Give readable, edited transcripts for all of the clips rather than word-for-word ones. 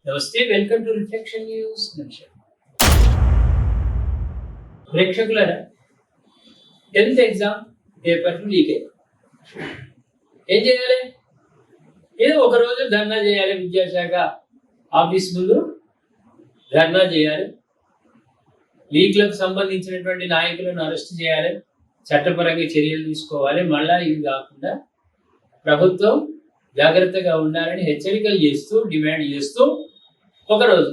నమస్తే, welcome to reflection news. ప్రేక్షకులారా, 10th exam paper leak అయ్యి ఏం చేయాలి? ఏదో ఒక రోజు ధర్నా చేయాలి. విద్యాశాఖ ఆఫీస్ ముందు ధర్నా చేయాలి. లీక్లకు సంబంధించినటువంటి నాయకులను అరెస్ట్ చేయాలి, చట్టపరంగా చర్యలు తీసుకోవాలి. మళ్ళా ఇవి కాకుండా ప్రభుత్వం జాగ్రత్తగా ఉండాలని హెచ్చరికలు చేస్తూ, డిమాండ్ చేస్తూ ఒక రోజు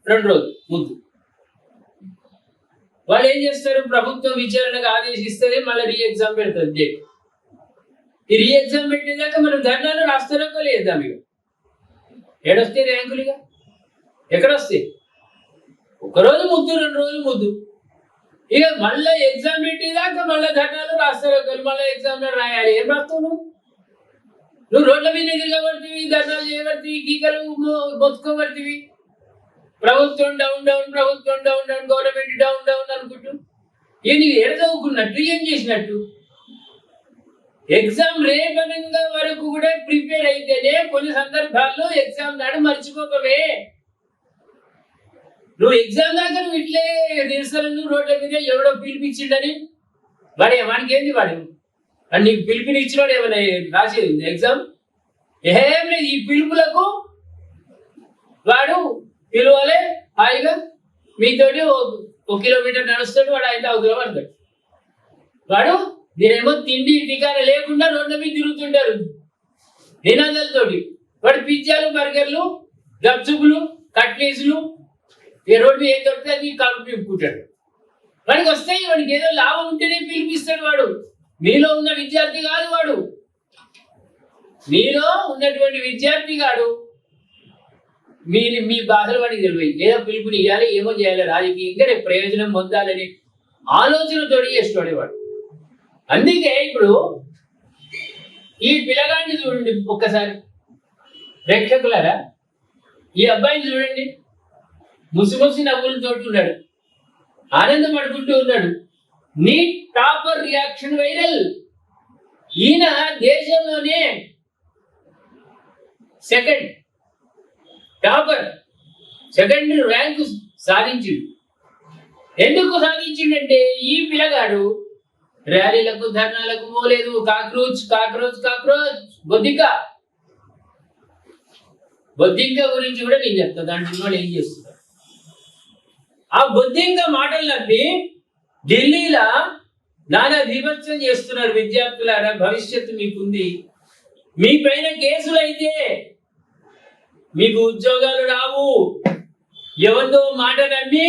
2 రోజులు ముందు వాళ్ళు ఏం చేస్తారు? ప్రభుత్వం విచారణకు ఆదేశిస్తుంది, మళ్ళీ రీ ఎగ్జామ్ పెడుతుంది డేట్. ఈ రీ ఎగ్జామ్ పెట్టేదాకా మనం ధర్నాలు రాస్తారో లేద్దాం. ఇక ఏడొస్తాయి ర్యాంకులుగా? ఎక్కడొస్తాయి? ఒకరోజు ముద్దు, 2 రోజులు ముద్దు. ఇక మళ్ళీ ఎగ్జామ్ పెట్టేదాకా మళ్ళీ ధర్నాలు రాస్తారో, మళ్ళీ ఎగ్జామ్ రాయాలి. ఏం రాస్తావు నువ్వు? రోడ్ల మీద తిరగబడుతుంది, ధర్నాలు చేయబడుతుంది, గీకలు మొత్తుకోబడుతుంది. ప్రభుత్వం డౌన్ డౌన్, ప్రభుత్వం down down, government down down అనుకుంటూ ఇక నీకు ఏడ చదువుకున్నట్టు, ఏం చేసినట్టు? ఎగ్జామ్ రేపనంగా వరకు కూడా ప్రిపేర్ అయితేనే కొన్ని సందర్భాల్లో ఎగ్జామ్ నాడు మర్చిపోకవే. నువ్వు ఎగ్జామ్ దాకా నువ్వు ఇట్లే నిరసనలు రోడ్ల మీద ఎవడో పిలిపించిండని వాడికి ఏంది? వాడు నీకు పిలుపునిచ్చినోడు ఏమైనా రాసేది ఉంది ఎగ్జామ్? ఏం లేదు. ఈ పిలుపులకు వాడు పిలవాలి, హాయిగా మీతోటి 1 కిలోమీటర్ నడుస్తాడు, వాడు 5 పడతాడు. వాడు నేనేమో తిండి టికాన లేకుండా రోడ్ల మీద తిరుగుతుంటారు నినాదాలతోటి. వాడు పిజ్జాలు, బర్గర్లు, గప్చుపులు, కట్లీసులు ఈ రోడ్డు ఏం దొరికితే అది కలుపు నింపుకుంటాడు. వాడికి వస్తాయి, వాడికి ఏదో లాభం ఉంటేనే పిలిపిస్తాడు. వాడు మీలో ఉన్న విద్యార్థి కాదు. వాడు మీలో ఉన్నటువంటి విద్యార్థి కాడు. మీ బాధలు వాడికి తెలియదు. ఏదో పిలుపుని ఇవ్వాలి, ఏమో చేయాలి, రాజకీయంగా రేపు ప్రయోజనం పొందాలని ఆలోచనతో చేస్తాడు వాడు. అందుకే ఇప్పుడు ఈ పిల్లగాడిని చూడండి ఒక్కసారి ప్రేక్షకులారా. ఈ అబ్బాయిని చూడండి, ముసి నవ్వులతోటి ఉన్నాడు, ఆనందపడుకుంటూ ఉన్నాడు. NEET topper reaction viral. ఈయన దేశంలోనే సెకండ్ ర్యాంకు సాధించిండు. ఎందుకు సాధించిండంటే ఈ పిల్లగాడు ర్యాలీలకు, ధర్నాలకు పోలేదు. కాక్రోచ్ బొద్దింక గురించి కూడా నేను చెప్తా. దాంట్లో ఏం చేస్తున్నారు? ఆ బొద్దింక మాటలు నమ్మి ఢిల్లీలో నానా విమర్శనం చేస్తున్నారు. విద్యార్థులారా, భవిష్యత్తు మీకుంది. మీ పైన కేసులు అయితే మీకు ఉద్యోగాలు రావు. ఎవరితో మాట నమ్మి,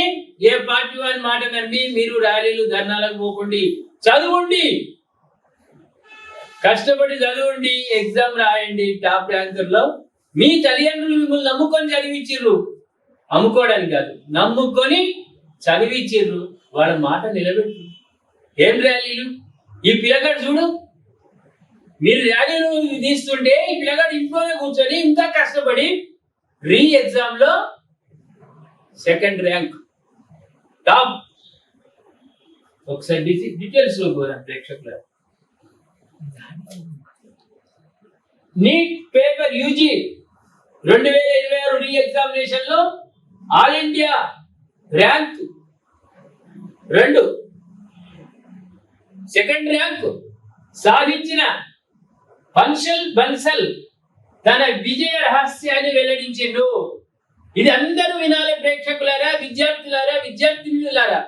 ఏ పార్టీ వారి మాట నమ్మి మీరు ర్యాలీలు, ధర్నాలకు పోకండి. చదవండి, కష్టపడి చదవండి, ఎగ్జామ్ రాయండి. టాప్ ర్యాంకర్లో మీ తల్లిదండ్రులు మిమ్మల్ని నమ్ముకొని చదివించిర్రు. అమ్ముకోవడానికి కాదు, నమ్ముకొని చదివించిర్రు. వాళ్ళ మాట నిలబెట్టు. ఏం ర్యాలీలు? ఈ పిల్లగాడు చూడు, మీరు ర్యాలీలు తీస్తుంటే ఈ పిల్లగాడు ఇంట్లోనే కూర్చొని ఇంకా కష్టపడి రీ ఎగ్జామ్ లో 2nd ర్యాంక్, టాప్. ఒకసారి డీటెయిల్స్ లో పోదాం ప్రేక్షకులు. NEET paper UG 2026 reexamination లో all India rank 2, 2nd rank సాధించిన బన్సల్ తన విజయ రహస్యాన్ని వెల్లడించిండు. ఇది అందరూ వినాలి ప్రేక్షకులారా, విద్యార్థులారా, విద్యార్థినులారా,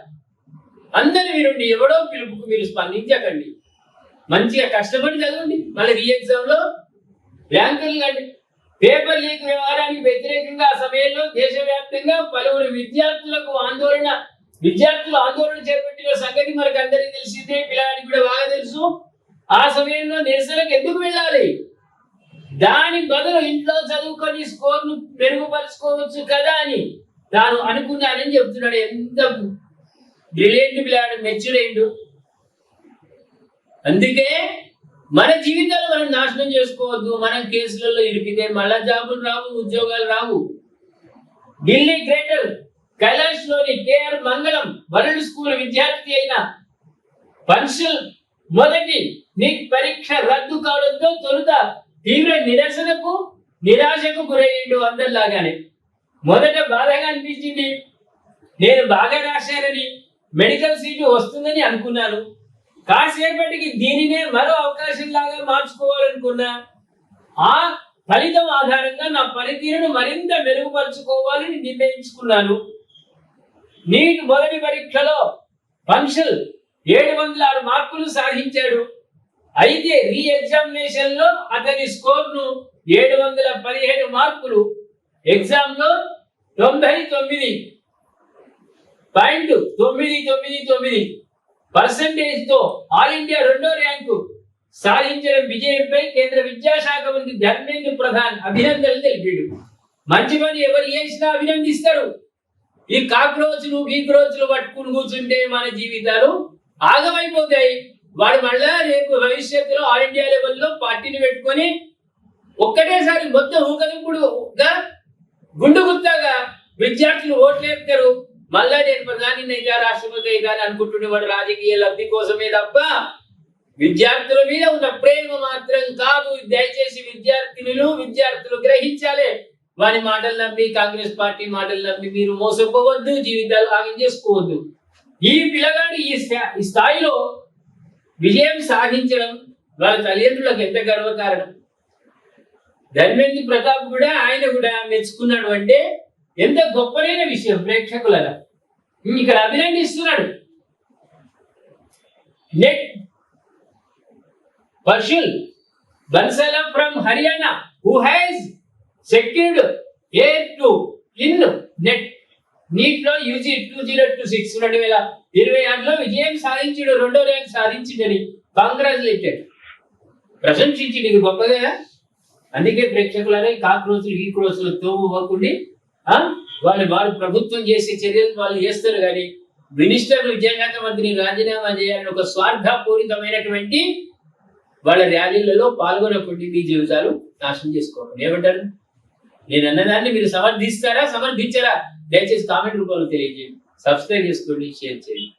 అందరూ వినండి. ఎవడో పిలుపుకు మీరు స్పందించకండి. మంచిగా కష్టపడి చదవండి. మళ్ళీ రీ ఎగ్జామ్ లో ర్యాంకులు కండి. పేపర్ లీక్ వ్యవహారానికి వ్యతిరేకంగా ఆ సమయంలో దేశవ్యాప్తంగా పలువురు విద్యార్థులు ఆందోళన చేపట్టిన సంగతి మనకు అందరికీ తెలిసిందే. పిల్లగాడికి కూడా బాగా తెలుసు. ఆ సమయంలో నిరసనకు ఎందుకు వెళ్ళాలి? దాని బదులు ఇంట్లో చదువుకొని స్కోర్ను మెరుగుపరుచుకోవచ్చు కదా అని తాను అనుకున్నానని చెప్తున్నాడు. ఎంత బ్రిలియంట్ పిల్లాడు, మెచ్యూర్ అయిండు. అందుకే మన జీవితాలు మనం నాశనం చేసుకోవద్దు. మనం కేసులలో ఇరికితే మళ్ళా జాబులు రావు, ఉద్యోగాలు రావు. ఢిల్లీ గ్రేటర్ కైలాష్ లోని కేఆర్ మంగళం వరల్డ్ స్కూల్ విద్యార్థి అయిన బన్సల్ మొదటి నీట్ పరీక్ష రద్దు కావడంతో తొలుత తీవ్ర నిరాశకు గురయ్యిండు అందరిలాగానే. మొదట బాధగా అనిపించింది, నేను బాగా రాశానని, మెడికల్ సీటు వస్తుందని అనుకున్నాను. కాసేపటికి దీనినే మరో అవకాశం లాగా మార్చుకోవాలనుకున్నా. ఆ ఫలితం ఆధారంగా నా పనితీరును మరింత మెరుగుపరుచుకోవాలని నిర్ణయించుకున్నాను. నీట్ మొదటి పరీక్షలో పంషల్ 706 మార్కులు సాధించాడు. అయితే రీ ఎగ్జామినేషన్ లో అతని స్కోర్ను 717 మార్కులు, ఎగ్జామ్ లో 99.999% తో ఆల్ ఇండియా 2వ ర్యాంకు సాధించిన విజయంపై కేంద్ర విద్యాశాఖ మంత్రి ధర్మేంద్ర ప్రధాన్ అభినందనలు తెలిపాడు. మంచి పని ఎవరు చేసినా అభినందిస్తారు. ఈ కాక్రోచ్లు గీక్రోచ్లు పట్టుకుని కూర్చుంటే మన జీవితాలు ఆగమైపోతాయి. వాడు మళ్ళా రేపు భవిష్యత్తులో ఆల్ ఇండియా లెవెల్లో పార్టీని పెట్టుకొని ఒక్కటేసారి మొత్తం ఊకదింపుడుగా గుండు గుత్తాగా విద్యార్థులు ఓట్లేపుతారు. మళ్ళా నేను ప్రధాని అయితే రాష్ట్రపతి అయితే అనుకుంటున్నవాడు రాజకీయ లబ్ధి కోసమే తప్ప విద్యార్థుల మీద ఉన్న ప్రేమ మాత్రం కాదు. దయచేసి విద్యార్థులు గ్రహించాలి. వారి మాటలు నమ్మి, కాంగ్రెస్ పార్టీ మాటలు నమ్మి మీరు మోసపోవద్దు, జీవితాలు ఆగం చేసుకోవద్దు. ఈ పిల్లగాడు ఈ స్థాయిలో విజయం సాధించడం వాళ్ళ తల్లిదండ్రులకు ఎంత గర్వకారణం. ధర్మేంద్ర ప్రతాప్ కూడా ఆయన కూడా మెచ్చుకున్నాడు అంటే ఎంత గొప్పనైన విషయం. ప్రేక్షకులరా ఇక్కడ అభినందిస్తున్నాడు. NEET Parshul Bansala from Haryana, who has secured A2 in NEET లో UG 2026 2026లో విజయం సాధించాడు, 2వ ర్యాంక్ సాధించిందని కంగ్రాచులేటెడ్, ప్రశంసించింది. ఇది గొప్పగా. అందుకే ప్రేక్షకులారా కాక్రోచులు ఈ క్రోచులు తోము పోకుండా వారు ప్రభుత్వం చేసే చర్యలు వాళ్ళు చేస్తారు. కానీ మినిస్టర్ విద్యాశాఖ మంత్రిని రాజీనామా చేయాలని ఒక స్వార్థపూరితమైనటువంటి వాళ్ళ ర్యాలీలలో పాల్గొనకుండా మీ జీవితాలు నాశనం చేసుకోకండి. ఏమంటారు? నేను అన్నదాన్ని మీరు సమర్థించరా? దయచేసి కామెంట్ రూపంలో తెలియజేయండి. సబ్స్క్రైబ్ చేసుకోండి, షేర్ చేయండి.